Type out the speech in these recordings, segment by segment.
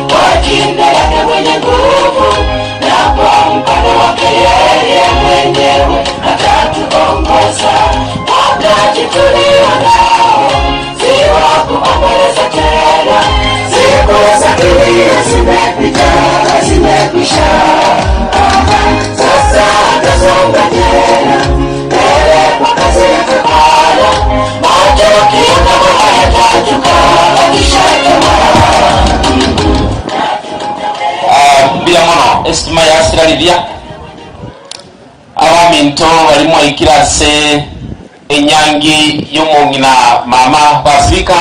Kwa jina lake mwenye nguvu na kwa mkono wake yeye mwenyewe atatuongoza. Wakati tulio nao si wa kuomboleza tena, siku za kilio zimepita, zimekwisha. Sasa tasonga tena mbele kwa kazi yake Bwana. Matukio kama hayatatuka bila mono estima ya Australia abaminto balimu ikirase enyangi y'omungina mama basika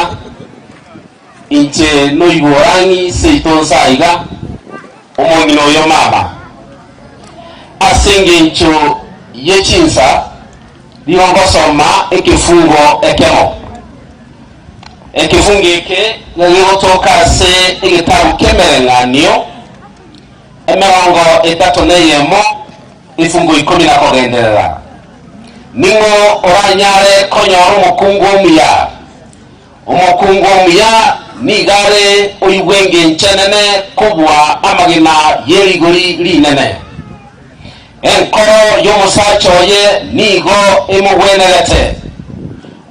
inche noyiborangi seitonsa iga omungina oyo mama asenge incho yechinsa liongosoma ekifungo ekemo ekifungike ngigotoka se igitabu kemerenganio emirongo 31 ifungo 10 kugenderera ningo oranyare konyora umukungu omuya nigare oyugwenge nchenene kubwa amagina yerigori linene enkoro y'omusachoye nigo imugwenerete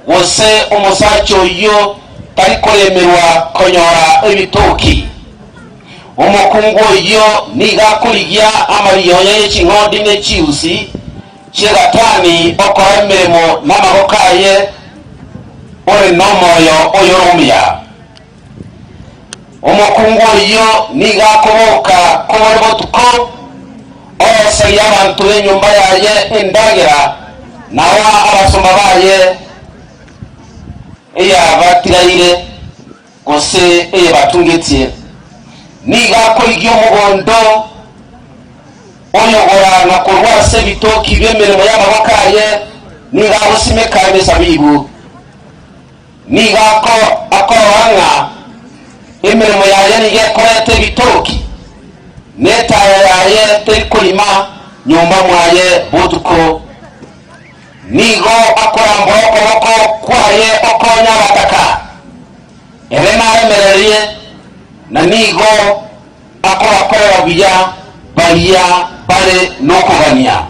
wose umusacho yo tarikoremerwa konyora ebitoki umukungu yo nigakuligia amariyonya y'ekinkodi n'ekiusi kigatani okora emirimo n'amabokaye ore n'omwoyo oy'orumiya umukungu yo nigakubuka kubona botuko ose y'abantu b'enyumba yaye endagira nawa abasoma baye eya batiraire gose eya batungetie niga koligyo mugondo oyogora na kurwase bitoki byemeremo y'amabakaye niga busime kabe sabibu niga ko akoranga emeremo yaye nige korete bitoki neta yaye tekulima nyumba mwaye botuko nigo akoramba okoboko kwaye okonya bataka erena emererie na nigo akorakorera biya bariya bare nokugania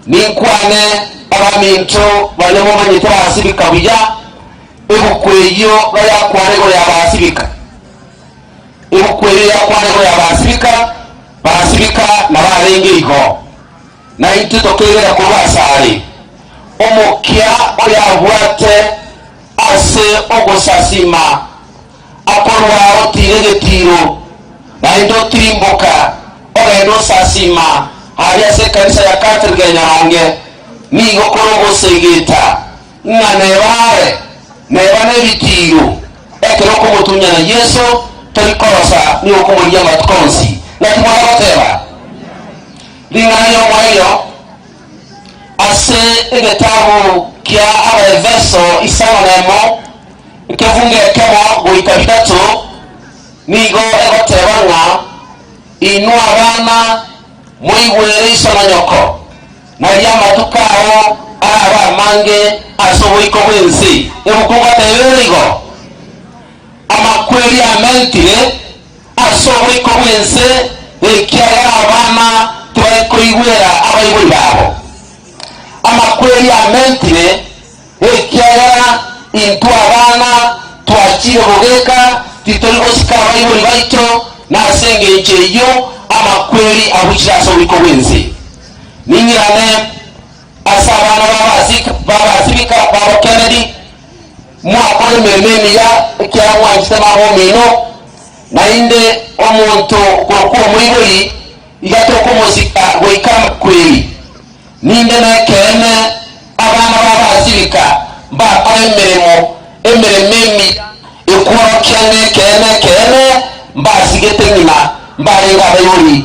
ninkwane abaminto balemo manyito asibika biya ebukweyo bayakwarego yabasibika ebukweyo yakwarego yabasibika basibika na barengeriho na intutokegera kubasari omukia oyabwate ase ogosasima akorwa otiregetiro naindo tirimboka ogendo sasima hali ase kanisa ya Catholic Nyaronge nigo korogosegeta nganebare nebane bitiro ekeroko mutunya na Yesu torikorosa ni okumurya matkonsi nakimwa bateba lingayo mwayo ase egetabu kia abeveso isanemo ikevunge kemo goikabitatu nigo egotebanga inua bana muigwere isona nyoko na lyamatukao aba mange asoboiko bwensi ebukunga teberigo amakweli amentire asoboiko bwensi ekia abana twaikoigwera abaibuli babo amakweli amentire ekiara intu abana twachire bogeka titolibosika abaibuli baito nasenge ncheyo amakweli abuchira sobiko wenzi ningirane asabana babasibika babo Kennedy mwakore memeni ya ekiara mwanjitema homino na inde omuntu kwa mwibuli igatoko muzika goikama kweli ninde na kene abana babasibika ba emerememi ekuro kene mbasigete nyina mbarenga abayuri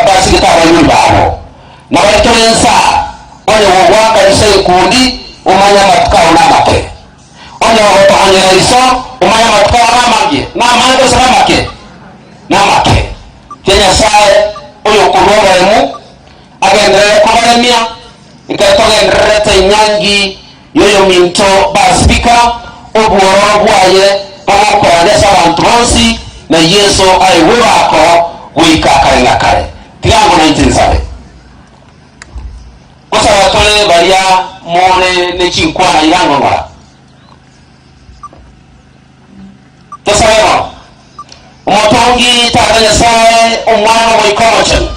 basigeta abayuri babo na batorensa onye wogwaka isekundi umanya matukao namake onye wogotonyera iso umanya matukao namage namake kenya sae oyo kurobaremu agendere kubaremia ikatogenderete nyangi yoyo minto basibika obuoro bwaye obukoranya sabantu bonsi na Yesu aiwe bako wika kare na kare tigango 19 kosa watole baria mone ne chinkwana irango ngora tosabemo umotongi taganya sae umwana wikomochen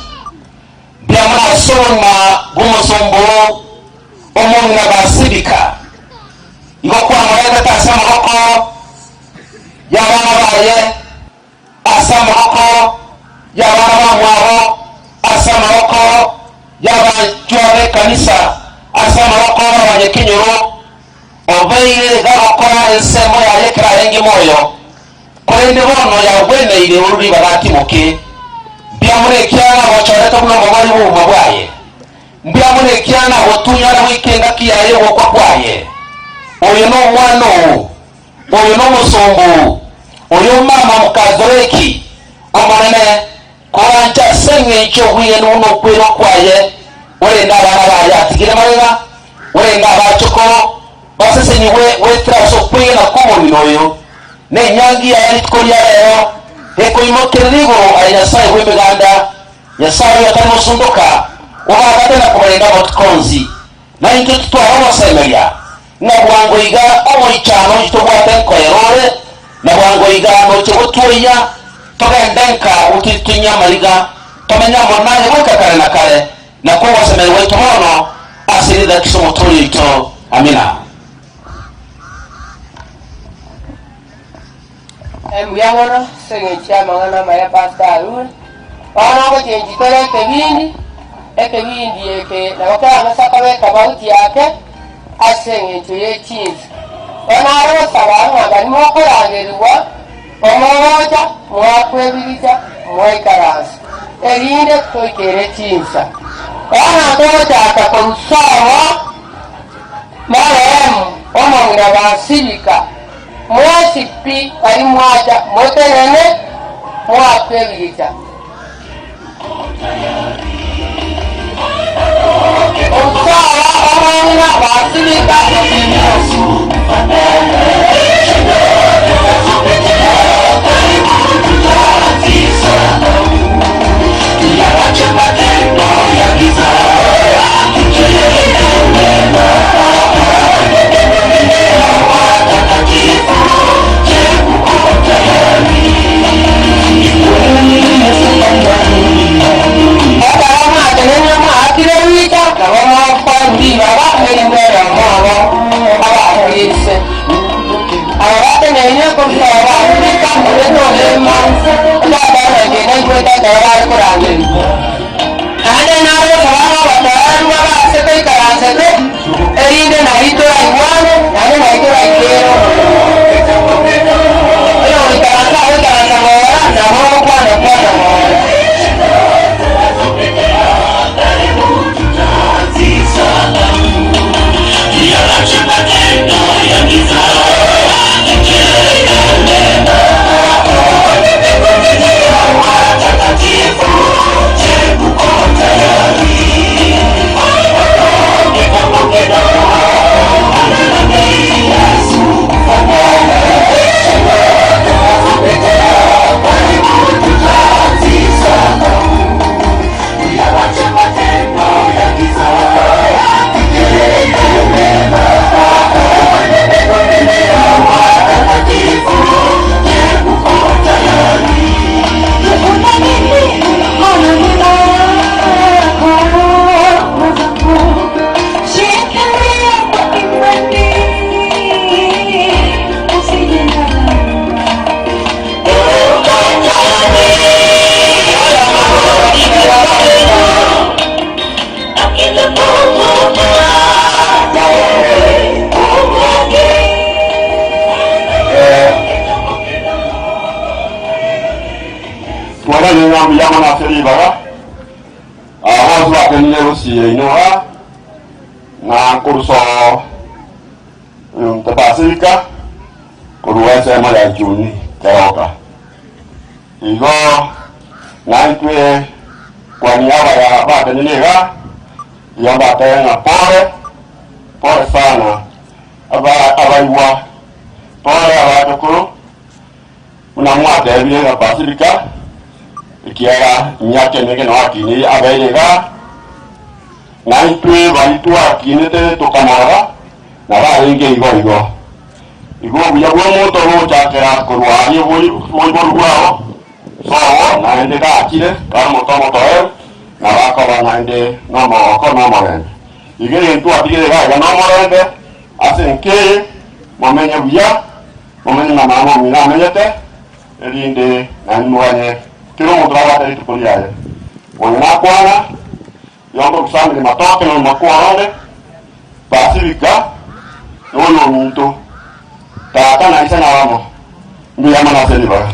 biamana sonma gumosombo omongna basibika igokwa morega tasama hoko yabana baye asama hoko yabana bamwabo asama hoko yabajware kanisa asama hoko abanyekinyoro obeire gakora ensemo yalekera rengi moyo korende bono yagweneire ururi bagatimuke biamurekiana bochoreta buno mabari bu mabwaye biamurekiana botunyara wikenga kiyaye wokwa kwaye oyo no mwana oyo no musombo oyo mama mukazoreki omonene koranja senge icho huye no kwero kwaye orenda bana baye atigire marega orenda abachoko basesenyiwe wetra so kwena komoni noyo ne nyangi ya litkoria leo eko imokerego ayasai wemeganda yasai atano sundoka wabagate na kubalenga botkonzi na into tutwara semeria na bwango iga omo ichano itobwate koerore na bwango iga no chobotwoya togendenka utitinya maliga tomenya monane wekakare na kare na kwa semeri wetu mono asirida kisomo toyito amina. Muyangona sengecha mangana maya pastorul ana ko chenji tole ekebindi eke na wakana sakawe kabauti yake asengecho yechins ana ro sabanga ngani mokorangerwa omoja mwakwebirija mwaikaras erinde kokere chinsa ana toja akakonsawa maremu omongina basibika mwasipi ari mwaja motenene mwakwebirija Usara omongina basibika Yamana Feriba, I was like a Nerosi, you know, na Kurso, the Basilica, Kuruasa Mala Juni, Teoka. You go, Nike, when you have about the Nega, you have a Pore Sana, about Avaiwa, unamwate biega Pacifica ikiaga nyake nege no akini aberega na itwe baitu akini te tukamara na baringe igo buya bwo moto ro chakera kurwari bwo so na ende ka akire ka moto na bakora na ende no mo igere ntu atigere ga no morende asenke momenye buya momenye na mama mina menyete erinde na nwanye kiro mudraba ta itu kuliaye wona kwana yongo kusami matoke no makuaone Pacifica no muntu tata na isa na wamo ndiya mana seni ba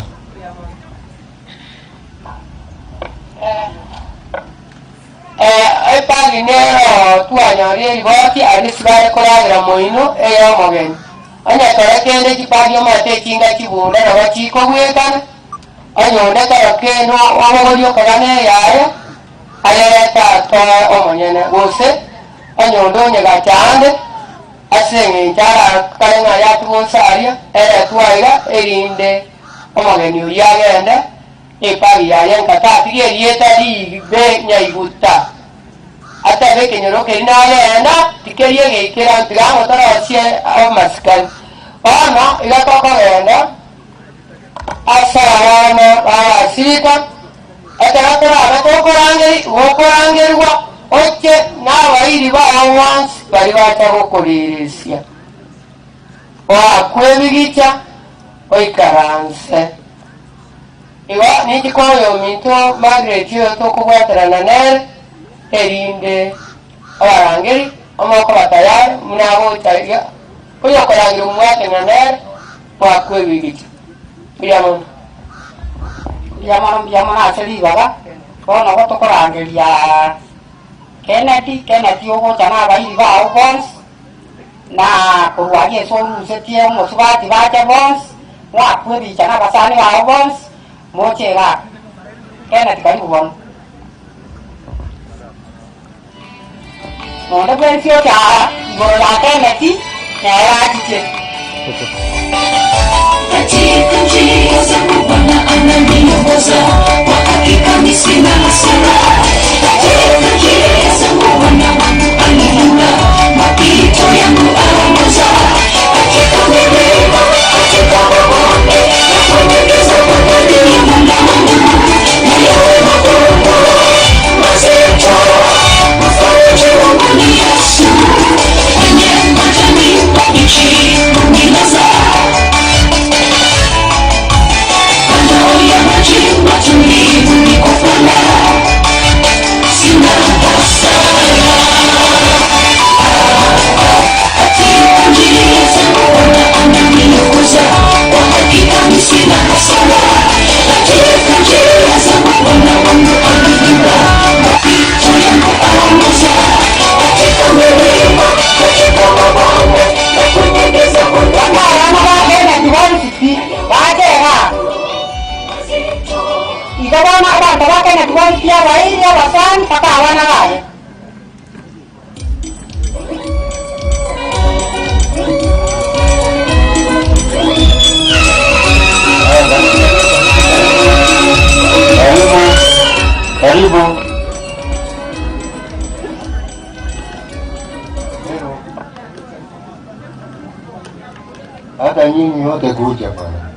ai pali nero tu anyari iboti anisibare koragira moino eyo mogen anya tore kende kipali mate kinga kibunda na wachiko gwekana anyonde karoke no omogorio kagane yaye ayeta to omonyene gose anyondo nyega chande asenge njara kalenga ya tuonsaria tuaiga erinde omogeni uyagende epagi yaye nkatatigie rieta libe nyaiguta ata bekenyoro kerinagenda tikerie geikera ntigango tarasie amasikani ono igatokogenda asarana barasirika atagatoranga gokorangirwa oche n'abairi bao once bari bacha gokoreresia wakwebigicha oikaranse iwa nikikoyo minto Margaret yo tokubwaterana nere erinde abarangiri omoko batayari munagocharia oyokorangira omwaterana nere wakwebigicha biriamono biriamono aseribaga bono gotokorangeria Kennedy ogocha n'abairi bao bonsi na kurwaria esorusetie omosubati bache bonsi mwakwebicha n'abasani bao bonsi mochega Kennedy karibu bono nonde bwensio kyara igoro ya Kennedy nerachiche katika njia zangu Bwana ananiongoza, kwa hakika mimi sina hasara. Katika njia zangu Bwana wangu anilinda, mapito yangu aongoza. Katika milima, katika mabonde, na kwenye giza Bwana ni Mungu wangu. Na yawe magumu mazito, mfariji wangu ni Yesu. Kwenye majani mabichi hunilaza, matulivu niko Bwana, sina hasara. Katika njia zangu Bwana ananiongoza, kwa hakika mimi sina hasara. Katika njia zangu Bwana wangu anilinda, mapito yangu aongoza. Katika milima, katika mabonde, na kwenye giza Bwana igabana abantu bakene tuwantia bairi abasani paka abana baye karibu hata nyinyi yote kuja bwana.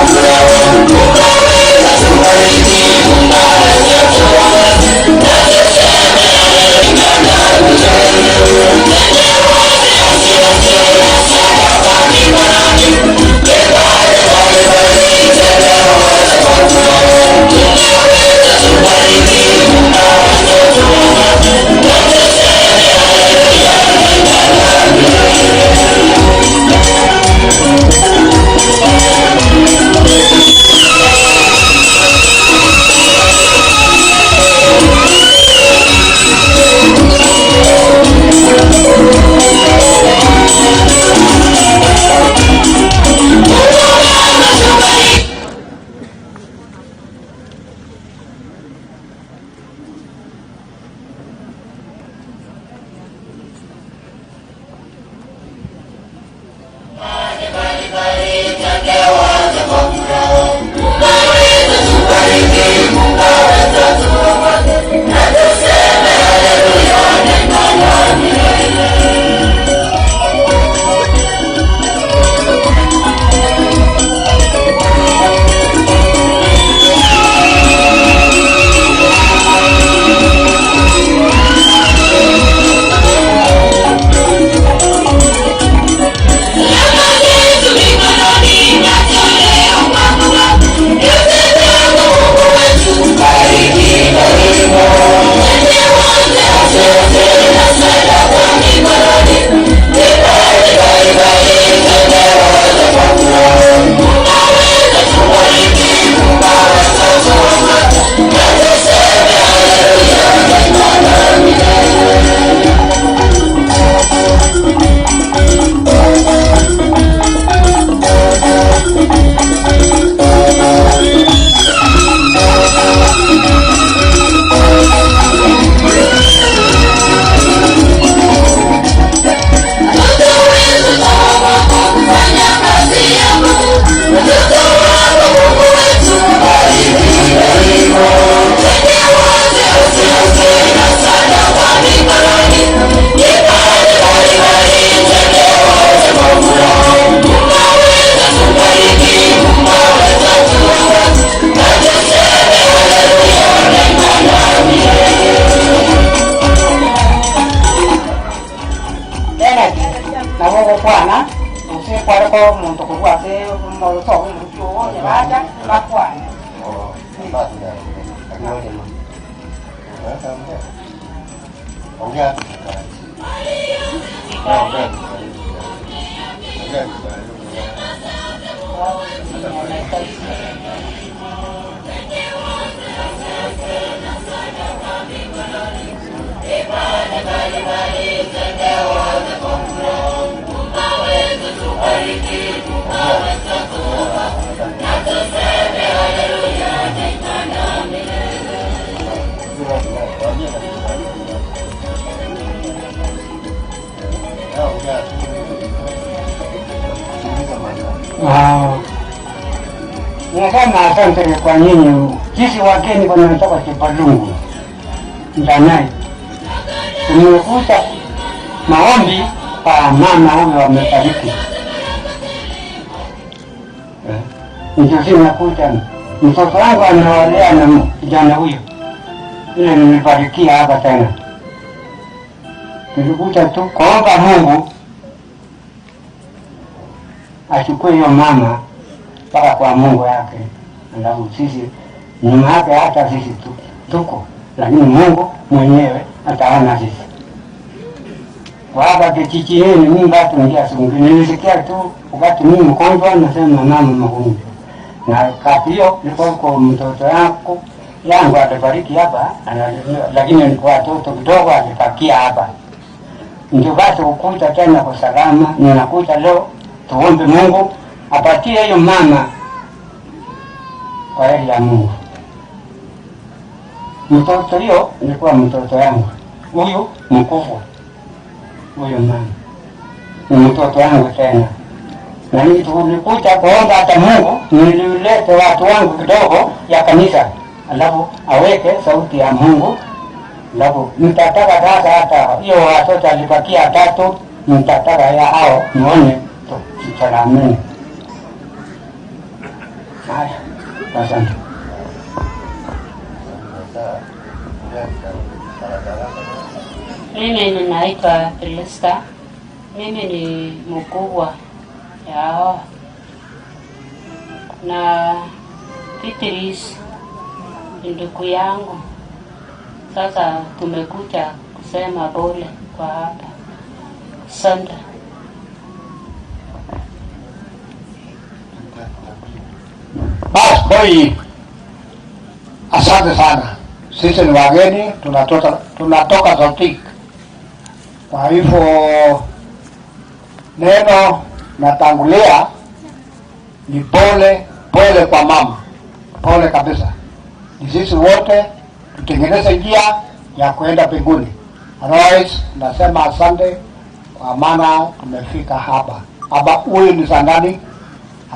Thank you. uone baada bakwa Nasema asante kwa nyinyi. Sisi wageni wanatoka Kipalungu Ndanai, tumekuta maombi kwa mama huyo wamefariki. Ndio sinakuta mtoto wangu anaolea na kijana huyo, ile nimebarikia hapa tena. Tulikuta tu kuomba Mungu achukue hiyo mama mpaka kwa Mungu yake, alafu sisi nyuma yake, hata sisi tuko, lakini Mungu mwenyewe ataona sisi. Kwa hapa kijiji hili mimi bado ngia sungu, nilisikia tu wakati mimi mgonjwa nasema mama mgonjwa, na kati hiyo nilikuwa kwa mtoto yangu alifariki hapa, lakini watoto kidogo alipakia hapa. Ndio basi ukuta tena kwa salama, ninakuta leo tuombe Mungu apatie hiyo mama kwa heri ya Mungu. Mtoto hiyo nilikuwa mtoto yangu, huyu mkufu, huyu mama ni mtoto yangu tena. Na mimi tulikuja kuomba hata Mungu nililete watu wangu kidogo ya kanisa, alafu aweke sauti ya Mungu, alafu nitataka sasa hata hiyo watoto alipakia 3, nitataka ya hao nione tusalameni. Haya, asante. Mimi ninaitwa Felista. Mimi ni mkubwa yao na Fitris ndugu yangu. Sasa tumekuja kusema pole kwa hapa. Asante. Basi asante sana. Sisi ni wageni, tunatoka Sotik. Kwa hivyo neno natangulia ni pole kwa mama, pole kabisa. Ni sisi wote tutengeneze njia ya kwenda mbinguni. Otherwise nasema asante kwa maana tumefika hapa. Huyu ni Sandani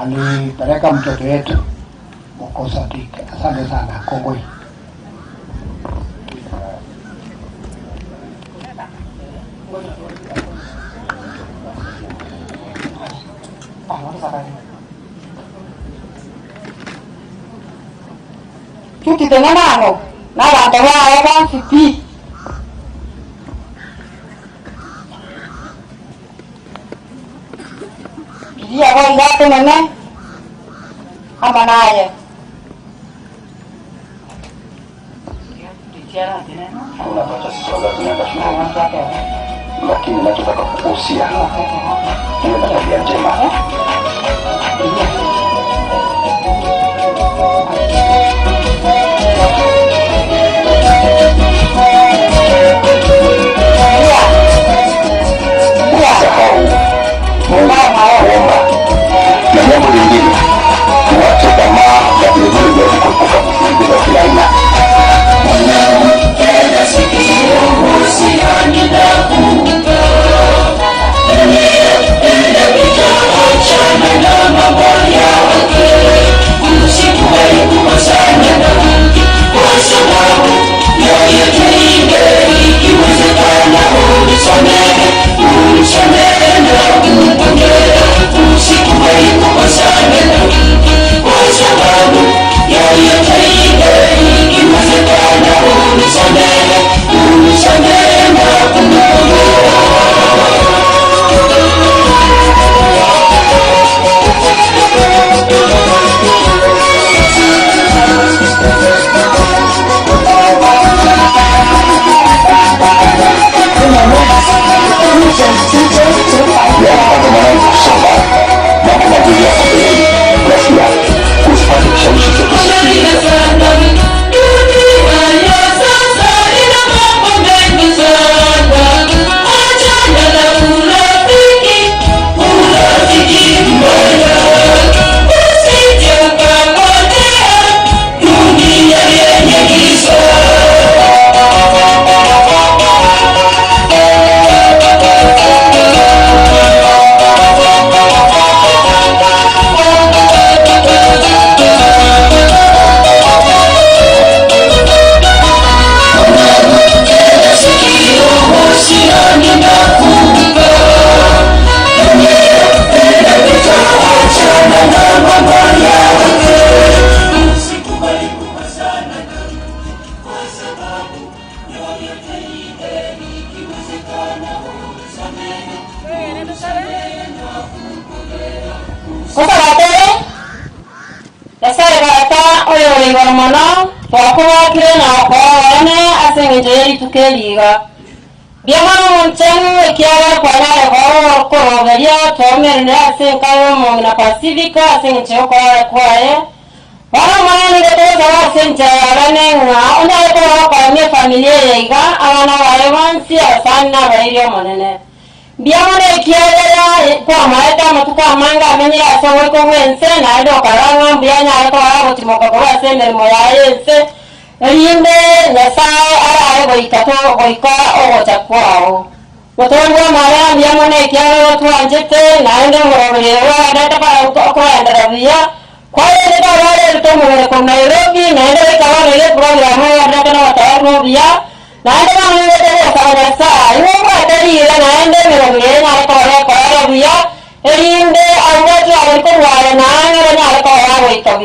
alipeleka mtoto yetu huko Sotik. Asante sana, kongoi. Cuti tenanano, nada te va a dar si dia voy ya tenane, ama naye. Unapata sisi tunaenda shule, lakini nachotaka kukuhusia hiyo na tabia njema. Na jambo lingine, tuache tamaa ya vilevile vya kuepuka kusikiliza kila aina. Kila sikio husiani na kuunga Dunia achana na mambo yake Usikuwahi kuwasana na mke Kwa sababu yoye tuinde Ikiwezekana unisamehe na kumpongea Usikuwahi kuwasana na mke Kwa sababu yoye tuinde Ikiwezekana yori gormono twakuwa kire na kwa ane asenge yeri tukeliga biamana mchanu ikiara kwa na ko garia tomer ne asenga yo na Pacifica asenge kwa Wala mwana ngeto za senja ranenga ona ko kwa mi familia iga ana wale wansi asana baile monene biamana ikiara kwa maeta matuka manga amenyira so ko wense na ndo karanga bianya ko abo timoka ko asende moyaense Rinde nasai ara boika o chakwao. Wotongwa mara biamone kiaro watu anjete naende ngorolewa data para ko endaravia. Kwa ile ndio wale tutomo kwa Nairobi naende kama ile program ya data na wataano bia. Naende kama ile kwa saa. Hiyo kwa tadi ile naende ngorolewa na kwa bia. Rinde awatu alikuwa na kwa boika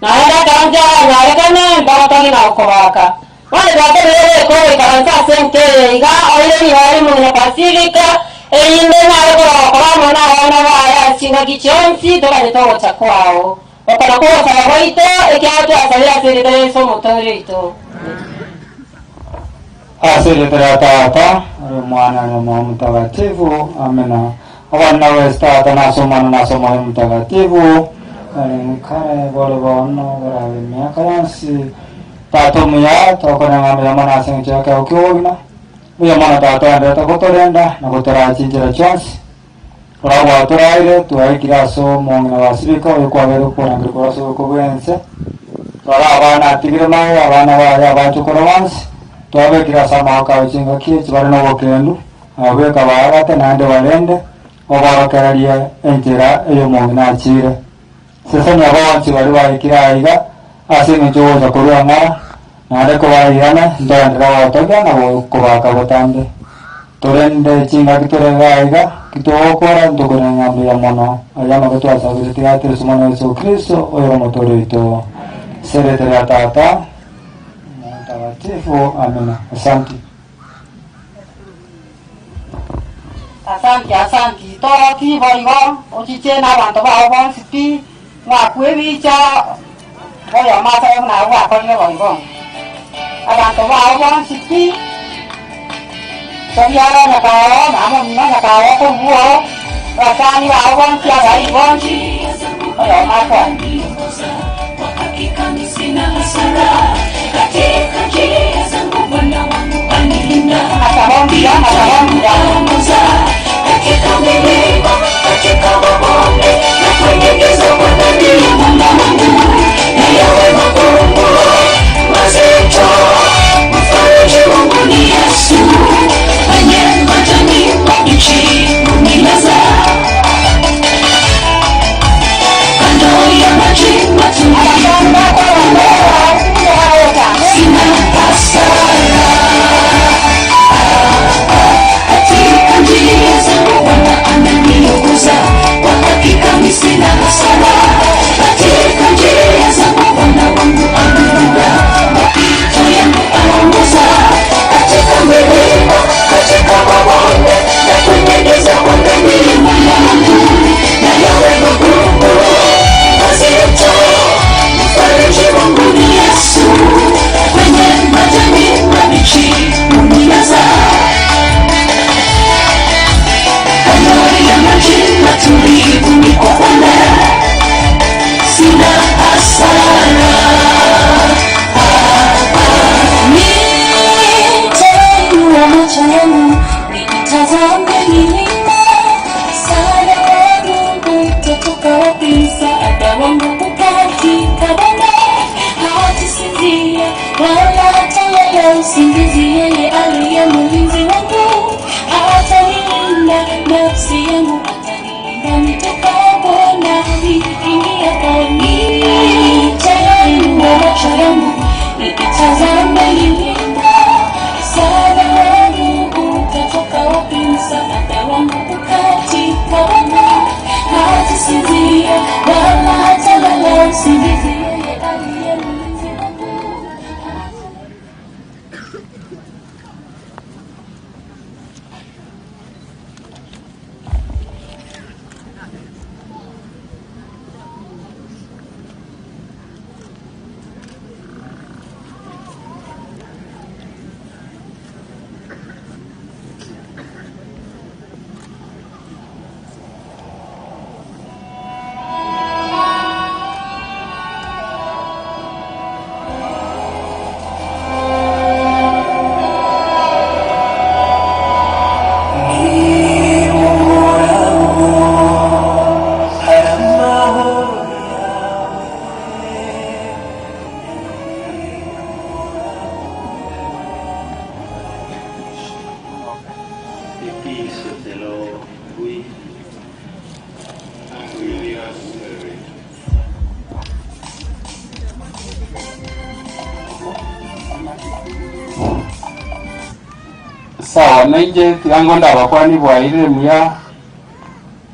naenda kanja narekana ndakani na ukowaka wale watu wale kwa kanisa sente iga ole ni wale mwana Pacifica inde na kwa mwana wana waya singa kichonsi toka nitoa chakwao wakanakuwa sabaito ikiatu asalia siri so motorito asili tata mwana na mtakatifu amena wana westa na soma mtakatifu kare bole bono grabe miaka yansi tato muya tokona ngamya mana senja ka ukiona muya mana tato anda takotorenda na kotara chinjira chance rawa toraire tuai kiraso mongna wasibika kwa vero kwa ngro so ko bense rara bana tigre mai abana ya ba chukorowansi tobe kirasa maka uchinga kie chibarano wokendu abe kabara tenande walende obara kararia enjira eyo mongna achire sasa nyabawansi bali bayikiraiga asinga choza kuranga nare ko bayirana ndandra watoga na ko bakabotambe torende chinga kitorega kitokora ndokona ngambe ya mono ayama ko twasa bitya Yesu mwana Yesu Kristo oyo motorito seretera tata mtakatifu amina asante Toroti boigo ochichena bantu babo sipi mwakwebicha boya masa na wakolile boigo abantu babo sipi Sobiara na kawa mama na kawa ko buo wasani babo sia baigo boya masa hakika sina hasara katika njia zangu Bwana wangu anilinda katika milima katika mabonde na kwenye giza Bwana ndiye mwanga wangu na yawe magumu mazito mfariji wangu ni Yesu mwenye majani mabichi hunilaza kando ya maji matulivu sina hasara katika njia zangu Bwana ananiongoza kwa hakika sina hasara katika njia zangu Bwana wangu anilinda mapito yangu aongoza katika milima katika mabonde na kwenye giza Bwana ndiye mwanga wangu na yawe magumu mazito mfariji wangu ni Yesu kwenye majani mabichi hunilaza kando ya maji matulivu niko Bwana sina hasara nitainua macho yangu nitazame milima msaada wangu utatoka wapi msaada wangu katika Bwana hatasinzia wala hatalala usingizi yeye aliye mlinzi wangu atanilinda nafsi yangu atanilinda nitakapoona nikiingia ndani nitainua macho yangu nitazame milima msaada wangu utatoka wapi msaada wangu katika Bwana hatasinzia wala hatalala usingizi yeye aliye mlinzi wangu. sawa nanje tigangonda bakwani bwaire muya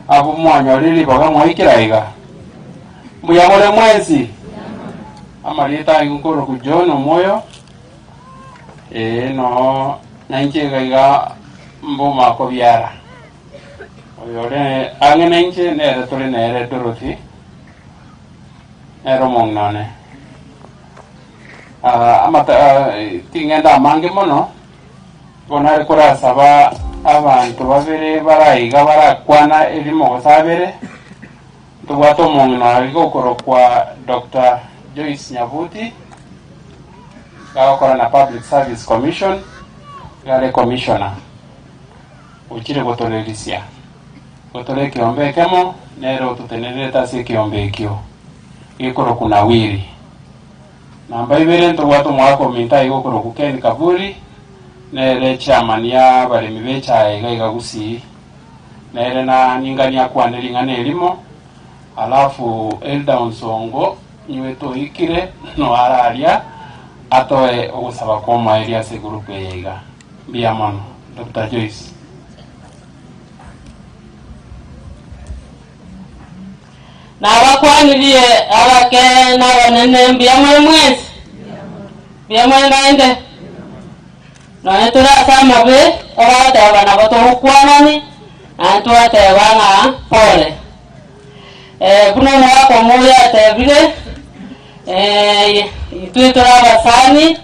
abo mwanyoriri baga mwaikiraiga muya mole mwensi amarita ingukoro kujono moyo no nanje gaiga mboma ko biara oyore ange nanje nere tole nere Dorothy ero mongnane amata tingenda mange mono bonare kora saba abantu babere barayiga barakwana elimo gosabere tugwato mongna igokoro kwa Dr. Joyce Nyabuti gakora na Public Service Commission gale commissioner uchire gotorelisia gotore kiombe kemo nero tutenereta se kiombe kio ikoro kuna wiri namba ibere tugwato mwako minta igokoro kukeni kaburi nere chairman ya balemi becha igaiga gusi nere na ningania kwanelingane elimo alafu Elda Nsongo nyweto ikire no araria atoe ogusaba koma area se group yega biamano Dr. Joyce na bakwanirie abake na banene biamwe mwezi biamwe naende na turasama be abata bana bato kwanani antuate bana pole buno mwako moya tebile itwitora basani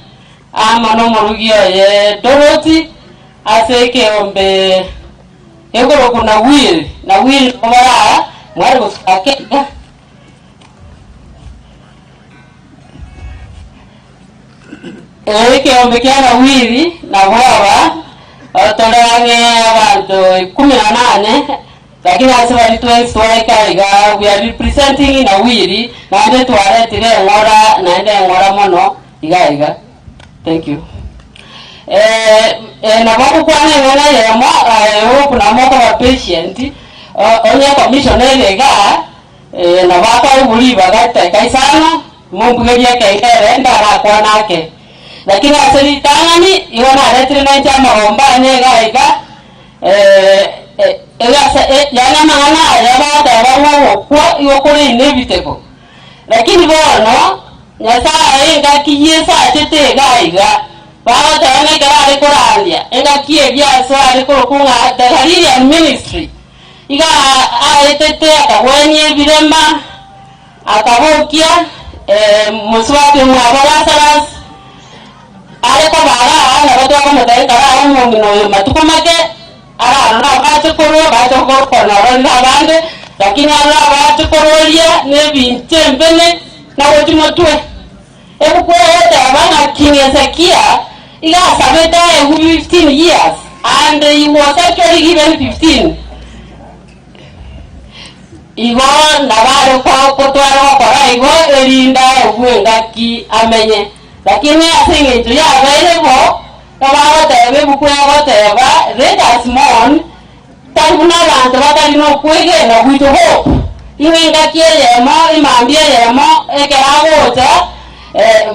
ama no morugio ye Dorothy aseke ombe egoro kuna wheel na wheel komara mwari gusake eke ombe kana wheel na baba otorange abantu 18 lakini asema tuwe kaiga we are representing in a wheel na ndio tuaretire ngora na ndio ngora mono igaiga. Thank you. Na bako kwane ngona yemo kuna moko wa patient onye commissioner ega na bako buliba gata kaisana mumbugeria kaigere ndara kwa nake lakini asili tangani iwana retire na chama omba ne gaiga yana maana ya bata bawo kwa yokore inevitable lakini bono nyasa enga kiyesa tete gaiga bawo tane kara korandia enga kiye bya so ari kunga dalili ya ministry iga aetete akwenye birema akabokia muswati mwabala salas ale ko bara na bato ko mudai kara umungino matukomake ara na bato ko na ronda bande lakini ara bato ko rolia ne binchembele na wotimotwe ebuko yote abana kinyesekia ila sabeta 15 years and he was actually given 15 igo nabaro ko twaro para igo erinda ogwenga ki amenye lakini asinge tu ya available kama wote ebuko yote ba let us mourn tanguna bantu batalino kwege na with hope inga kiye mo imambie yemo ekeragoza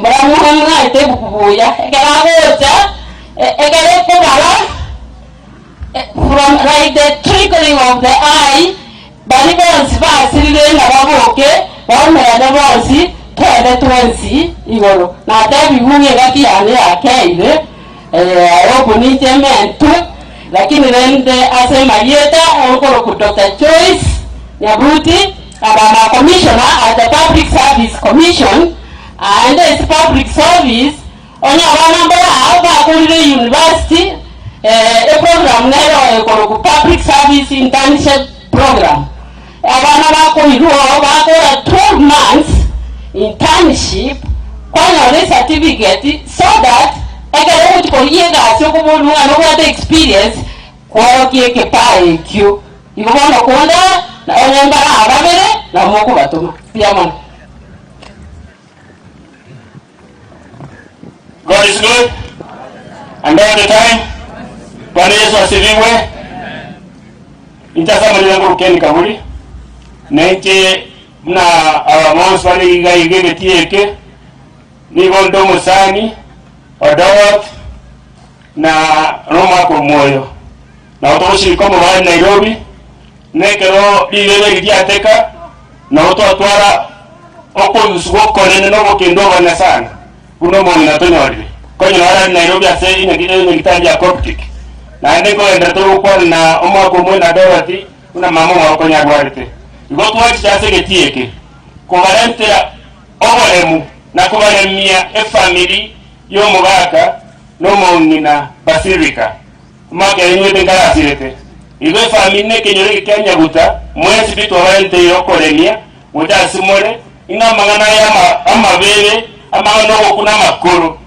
muramu hamna itebukubuya ekeragoza ekere kubala from like the trickling of the eye bali bonsi basirire na baboke bamera na bonsi tele twensi igoro na tabi bunye gaki ane akeire ayobo ni tementu lakini rende asema yeta okoro ku Dr. Joyce Nyabuti abama commissioner at the Public Service Commission and this public service onya wana mbara aba kuri university a program nero okoro ku Public Service Internship program abana bako iruo bako 12 months internship kwa na certificate so that egere utiko yega sio kubulu no what experience kwa kieke pae kyo ibona konda na onyangara ababere na moko batuma pia mwana. God is good and all the time. Bwana Yesu asifiwe. Nitazama nilango keni kaburi neke na awamonsi wale igebe tieke ni bondo musani odawat na Roma kwa moyo na utoshi kama wa Nairobi nekero lile liateka na utotwara oko nusuko kolene no kendo bana sana kuno mo na tonori ko nyara Nairobi ase ina kitandi ya Coptic na ndiko enda to kwa na omo ko mo na dawati una mama wa ko nyagwarite igo tuwachi ase getieke ko barentera oboremu na ko baremia e family yo mugaka no mo ngina basirika maka yenye ngara sirete igo family ne kenyore kenya guta mwezi bitu warente yo kolemia muda simore ina magana ya amabere amagano kuna makuru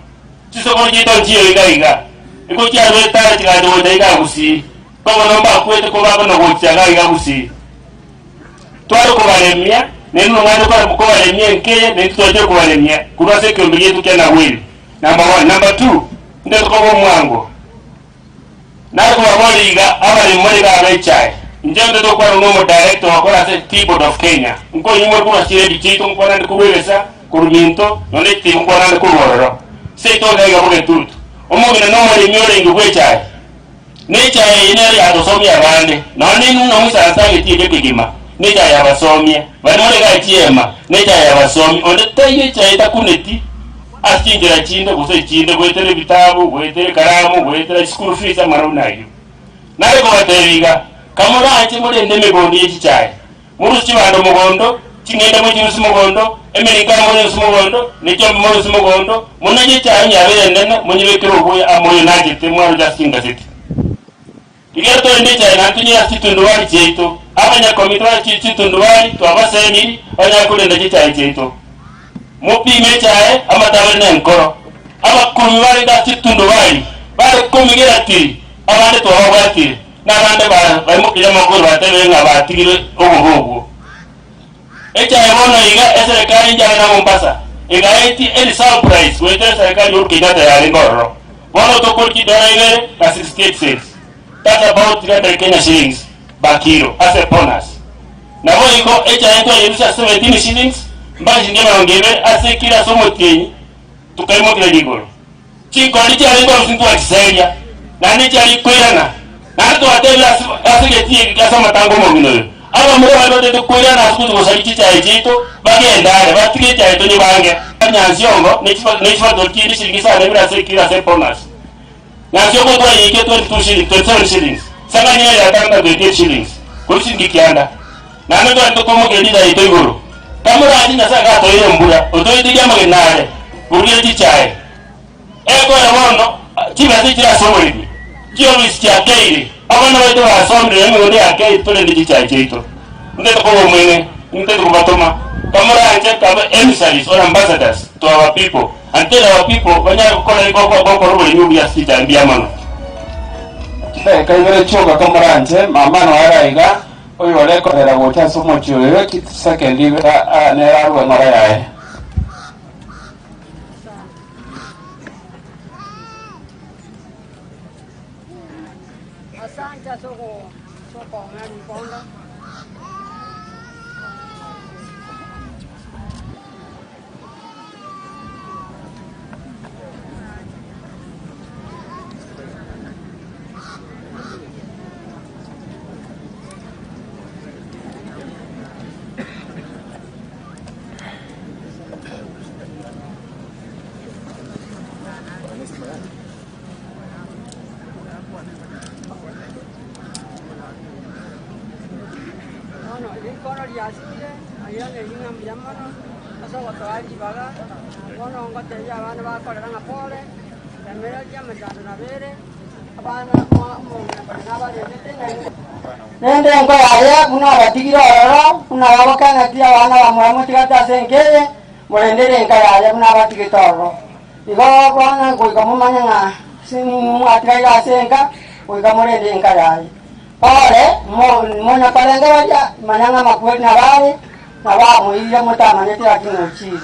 tisoko jito ntiyo igaiga iko kya reta tigado ndaiga gusi ko nomba kwete ko baba no gutya gaiga gusi twaro ko balemia nenu ngado ko balemia nkeye ne tuje ko balemia kuna se ko mbiye tukena wili number 1 number 2 ndio ko mwango na ko baboliga abali moliga abechai njendo to kwa ngomo director wakora se T-Board of Kenya nko nyimo kwa chire chito nko nande kubelesa kuruminto none ti nko nande kubororo se to ga ga tutu omo gina no mali myore ngi gwechai ne chai ine ya to somi abande none no musa sange ti ke kigima ne chai ya basomi bali mole ga chiema ne chai ya basomi onde tayi chai ta kuneti astingira chinde kuse chinde gwetere vitabu gwetere karamu gwetere school fees amaruna hiyo naye ko bateriga kamora ati muri ndeme gondi yichai muri chibando mugondo chingenda mu chirusi mugondo amerika muri mugondo nicho muri mugondo munaje cyanya abere ndene munyibekero ubuye amoyo najite mwaro jaskinga siti igeto ndi cyane nantunya situnduwari cyeto abanya komitwa chitunduwari twabaseni banya kulenda cyane cyeto mupime cyae amatabere nenkoro abakumi bari da situnduwari bari kumigera ati abande twabati n'abandi barimo makuru batebe ngabatigire ubuhugu echa yabona iga serikali njana na Mombasa iga eti eli surprise wete serikali urukijata ya ngoro bono to kurki doraire na 68 cents that's about 300 Kenya shillings bakiro as a bonus na boiko echa yetu yirusha 17 shillings mbaji ngema ngebe asekira somo tenyi tukaimo kile digoro chiko licha lengo msintu wa Kiseria na nicha likwirana nato atela asige kasa matango mo ngino aba muri bado de kuira na skutu gosalichi cha ejito bagenda batige cha eto ni bange nyanziongo nichfa dolki ni shingisa ne mira sekira se bonus nyanziongo kwa yike 22 shillings 27 shillings sanga ni ya tanga 28 shillings kurisi ngikianda na ndo ndo komo gelida ito igoro kamera ajina saka to ile mbura oto idiga magenare burule chichae eko ya wono chiba chicha somo hivi kio misikia keire abana wetu wasomre yemi wende akei tole ndichicha cheito ndeto kwa mwene ndeto kwa batoma kamera anje kama emissaries or ambassadors to our people until our people wanya kola kwa robo nyubi ya sita mbia mano kaibere choga kamera anje mama no araiga oyo wale ko era gocha somo chyo kit second ne arwa ngora yae Asante soko ngani bonga. Nende ngo ya kuna batigiro oro kuna babakana tia wana ba mwamu tigata senkeye mulendere ngaya ya kuna batigitoro igo bwana ngo ikamumanya nga sini mwatika senka ngo ikamulende ngaya pole mona palenga waja mananga makweli na bale na ba muija mutama nete akino chiri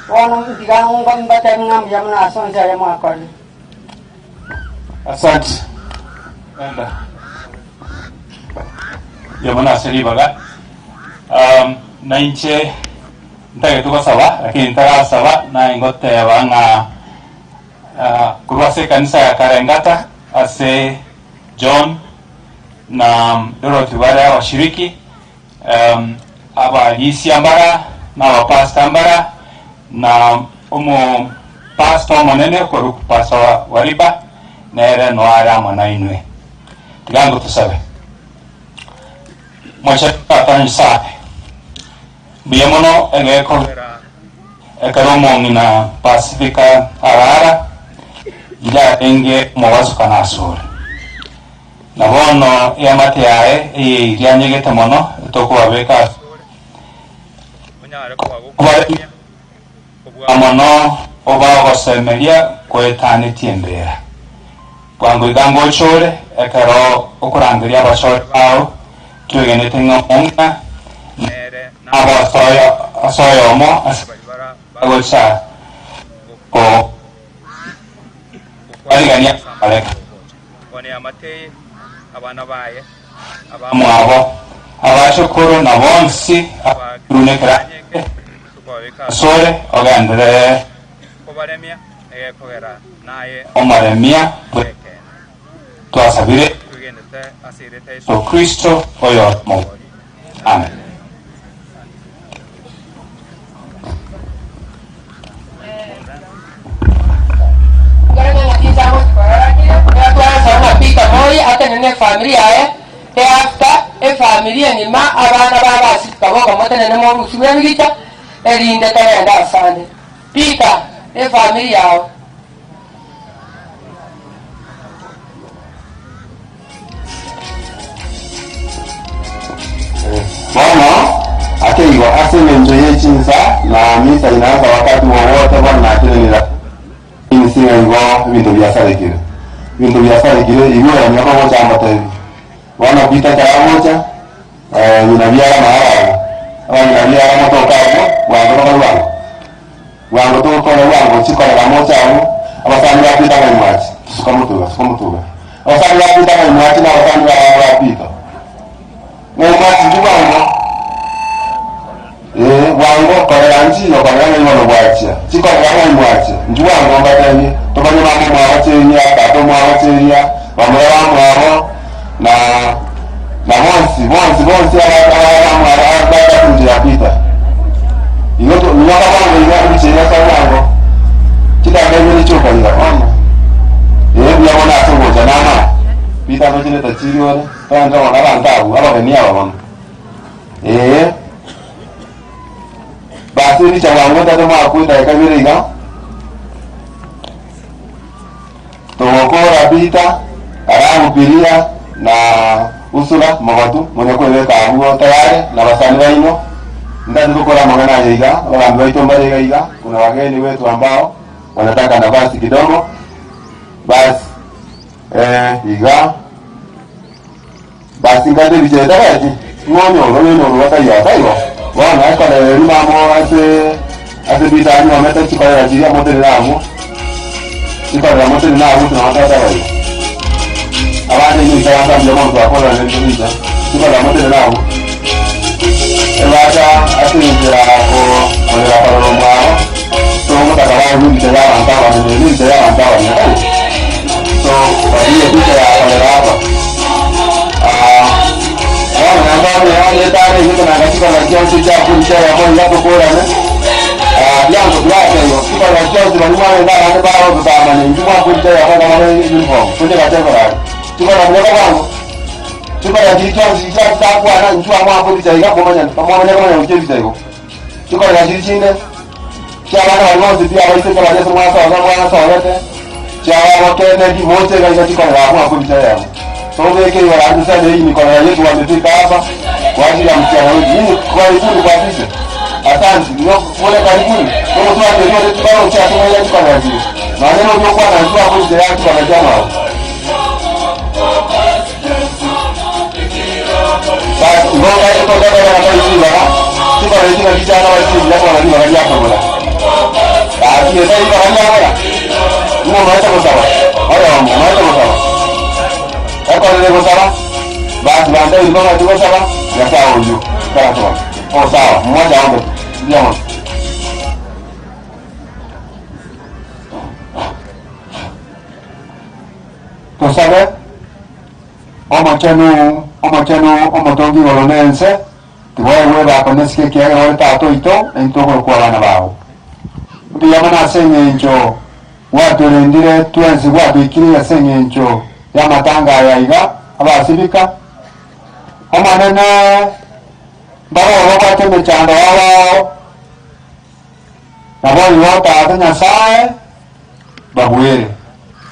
wana mtigana ngo mbata ngam ya mna sonja ya mwakole. Asante enda yamana seribaga na inche ntage tuko sawa lakini ntaga sawa na ingote wanga kurwase kanisa ya Karengata ase John na Dorothy wale washiriki abalisi ambara na wapasta ambara na umu pastor monene kwa pastor wariba nere noara mwanainwe tigango tusabe mwachata tansabe biyamono egeko ekaromo na Pacifica arara ila enge mwazo kanasura nabono yamate yae iryanyegete mono tokubabeka amono oba gosemeria kwetani tiembera kwangu igango chore ekero okurangiria abachore ao tugenete ngomunga nere abo asoyo omo agocha ko aligania aleka bone amate abana baye abamwabo abashukuru na bonsi abirunekera sore ogandere kobaremia egekogera naye omaremia twasabire tugendete asirete so Kristo oyo mo amen. familia after familia ni ma abana baba sikaboko motene ne mo rusuwe ngita erinde tayenda asande pika familia yao Bwana ateigo asemenzo yechinsa na misa inaanza wakati wowote bwana akinenira insinga ngo bintu byasarekire iwe nyako moja ambatevi wana kuita cha moja ninabiara mahara au ninabiara moto kawo wango to kwa chiko la moja au abasani yapita kwa mwachi sukamutuga abasani yapita kwa mwachi na abasani yapita mwachi njuwango wango kwa anji no kwa yango no bwachia chiko la mwachi njuwango mbatani tobanye mambo mwachi ya tato mwachi ya wamera mwao na bonsi ala mwara kunjia pita iyoto nyaka wango ina bichenya sawango kita ngene choka ila ona bia bona sobo janama pita no chine tachiri wale tanga wana bantabu aba benia wana basi ni chawango tata mwakuita ikabiriga tokora pita aramupiria na usula magatu mwenye kweleka huo tayari na basani baino ndani tukora magana yiga wala mbaito mbale yiga kuna wageni wetu ambao wanataka nafasi kidogo basi basi ngade bijeda baji ngonyo wataya taiwa wana hapa na mamo ase bitani wameta chiko ya jiria mote namo chiko ya mote namo tunawataka wao abandi ni tayamba mjomo kwa kola na ndio chiko ya mote namo elaka asinjira ko wala para mwao so mutaka wao ni tayamba antawa ni tayamba antawa ni so wadiye picha ya pale hapa wana ndio wale tayari hizo na katika la kiasi cha kulisha ya kwanza hapo bora ne yango black hiyo kwa la kiasi wa nyuma ndio ndio bao tutama ni njuma kulisha ya kwanza mara uniform tunde katika la tuko na mleko wangu tuko na kiasi cha kwa na njuma mwa kulisha ya kwa moja pamoja kama ni uchezi hiyo tuko na kiasi chini kia wana waliozi pia waise kwa Yesu mwana sawa yote chawa wakene kimote katika la kwa kulisha yao so weke wala anza hii ni kwa yetu wamefika hapa kwa ajili ya mtihani huu. Hii kwa hiyo kwa sisi. Asante. Ndio wale karibuni. Kwa sababu ndio tukao cha tumoja kwa ajili. Na neno ndio kwa najua kwa ajili yake kwa jamaa. Basi ngoja hiyo kwa sababu ya hizi bana. Tuko na hizi vijana wa hizi ndio wanajua hali yako bwana. Basi ndio hiyo hali yako. Ndio maana kwa sababu. Haya maana kwa sababu. Hapo ndio sawa. Basi baadaye ndio tuko sawa. Ya sawa huyo. Sawa sawa. Oh sawa. Mmoja wangu. Ndio. tusabe omochenu omotongi olonense tiwewe bakonesike kiaga wale tato ito entoko kwa bana bao biyamana sengencho watulindire twensi wabikiriya sengencho ya matanga yaiga abasibika omanene mbaro wakwate mechando wao nabo iwota ate nyasaye babwere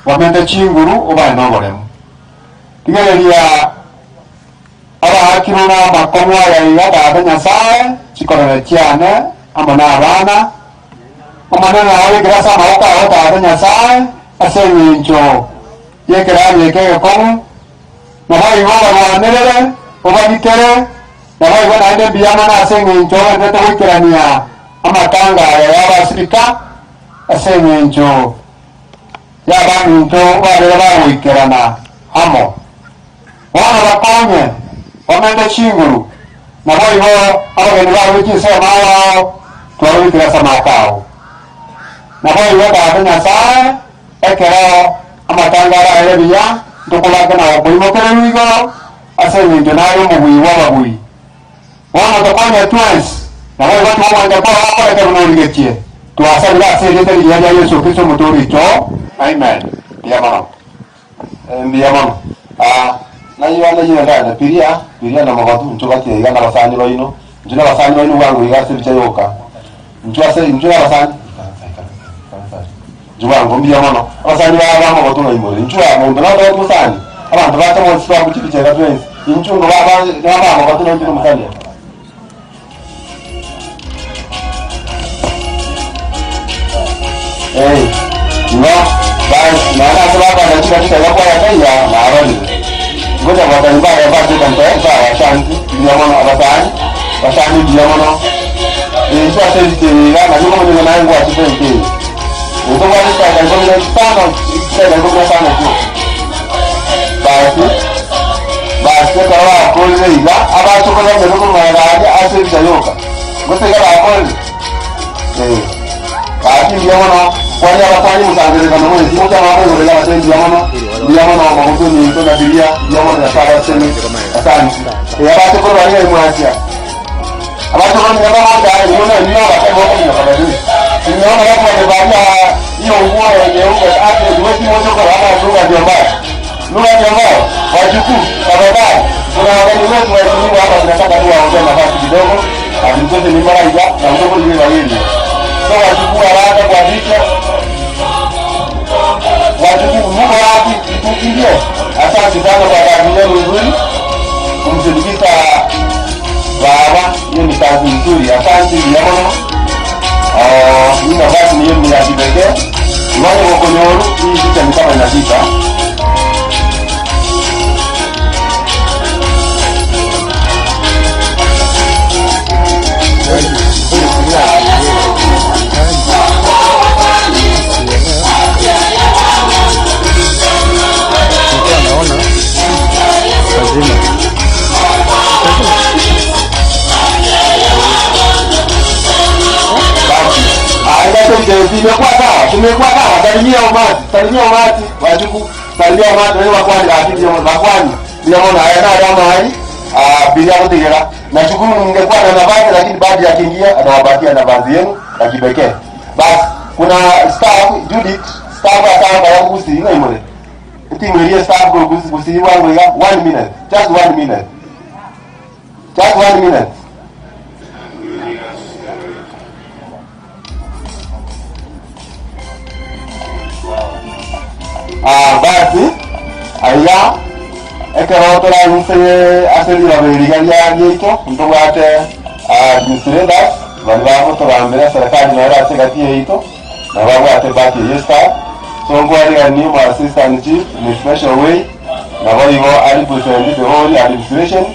wamente chinguru obaye nogoremu tigereria abahakiruna makomwa yaiga tate nyasaye chikorere chiane amo n'abana omanene awikirasa amaboko ago tate nyasaye ase eng'encho yekerari ekegekomu nabo igo barwanirere obagitere nabo igo naende mbiyamana ase eng'encho ogendete goikerania amatanga aya y'abasirika ase eng'encho y'abantu barere bagoikerana amo bono bakonye bamente chinguru nabo igo abageni babo chisema wao twarugikirasa amakao nabo igo tate nyasaye ekero amatanga araere buya ntokolake nabo koimokererwa igoro ase eng'encho naye omobui bw'ababui bono tokonye twensi nabo igo twomwanja koro bakoreke buno origetie twasabire ase erieta rigiya ria Yesu Kristo omoturicho amen mbiyamono mbiyamono nayiwana yiyendane piria na magatu nchobatiga na basani baino njuna basani baino wangu igase bicha yoka njuna basani juwangu mbiyamono basani baba magatu na imore njua mundu na ndo musani abantu bacha mo swa kuchipicha ka twins inchungo baba magatu na njuna musani no bas mana sebab ada cita-cita apa yang saya marah ngoja buatan bae baju kan saya shanti dia mana abasan dia mana ini saya sendiri kan aku mau dengan gua sendiri itu baru saya kan gua sana tu basi kalau aku ini ya apa cukup yang dulu mana aja asal saya gua tinggal apa kasi dia mana kwani abafanye musangire kama mwezi mmoja mama yule la tena dia mana mabutu ni ndo na dia mana ya sala sema asante ya watu kwa wale mwasia abatu kwa nyamba moja niona nina watu wote ni kabisa nimeona watu wamevalia hiyo nguo nyeupe hata mwezi mmoja kwa hapa lugha ndio wajukuu tafadhali kuna wageni wetu wa elimu hapa tunataka tu waongee nafasi kidogo atukoze ni mara hiyo na mdogo ni wawili so wajukuu haraka kwa vichwa wajukuu mungu wapi tukimbie asante sana kwa kazi yenu nzuri kumsindikiza baba hiyo ni kazi nzuri asante yamono hii nafasi ni yenu ya kipekee iwaje kwa konyoru hii picha ni kama inapita tumekuwa sawa salimia umati wajuku salimia umati wewe wakwani akili ya wakwani ndio maana haya kama hai bila kutegera na jukumu ningekuwa na nafasi lakini baada ya kiingia anawapatia nafasi yenu ya kipekee basi kuna staff Judith staff atanga yangu kusi ina imole timwelie staff go kusi wangu ya 1 minute just 1 minute basi aya ekerotora nse aseli babirigalia gito ntogate administrators bali babo torambere serikali na rate gatie ito na babo atebaki yesta so ngwali ni ma assistant chief in a special way na bali bo ali present the whole administration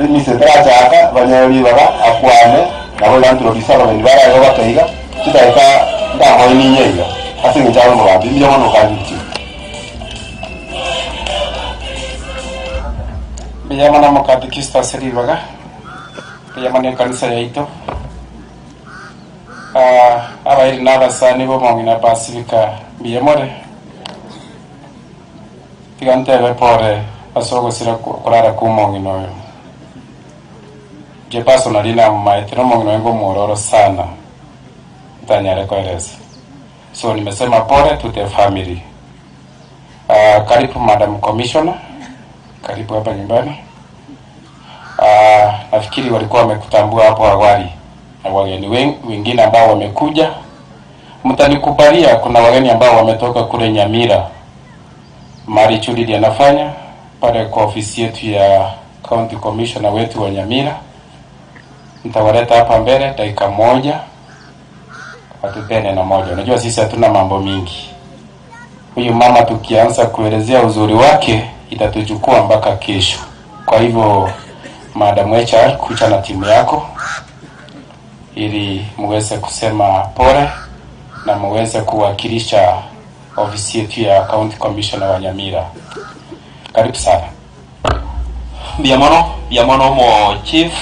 ni setra chaka banyali baba akwane na bali antro bisaba ni bara yo bakaiga tutaika ndamo ni nyega asinga cyangwa mu babi byo mono kandi Biyamana mukadikista seribaga biyamana kanisa yaito abairi n'abasani bo mangina basibika biyamore tigantebe pore asogosira kurara kumongino je personally na maitiro mongino ngo mororo sana tanyare koeleza. So nimesema pole to the family. Karibu Madam Commissioner, karibu hapa nyumbani. Nafikiri walikuwa wamekutambua hapo awali na wageni wengine ambao wamekuja. Mtanikubalia kuna wageni ambao wametoka kule Nyamira. Mari Chudi anafanya pale kwa ofisi yetu ya County Commissioner wetu wa Nyamira. Nitawaleta hapa mbele dakika moja. Atupene na moja. Unajua sisi hatuna mambo mingi. Huyu mama tukianza kuelezea uzuri wake itatuchukua mpaka kesho. Kwa hivyo Madam HR kucha na timu yako ili muweze kusema pole na muweze kuwakilisha ofisi yetu ya County Commissioner wa Nyamira. Karibu sana. Biamono mo chief.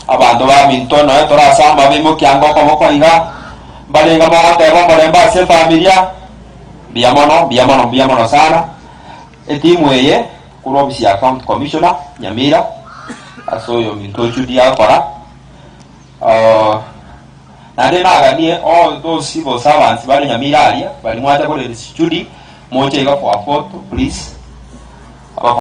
Abantu ba mintono torasamba bimo kyango komoko inga balenga mo tebo molemba se familia biamono sana etimu eye ku office ya County Commissioner Nyamira asoyo mintochu dia para nade naganie all those civil servants bali Nyamira alia bali mwata ko le study moche ga for photo please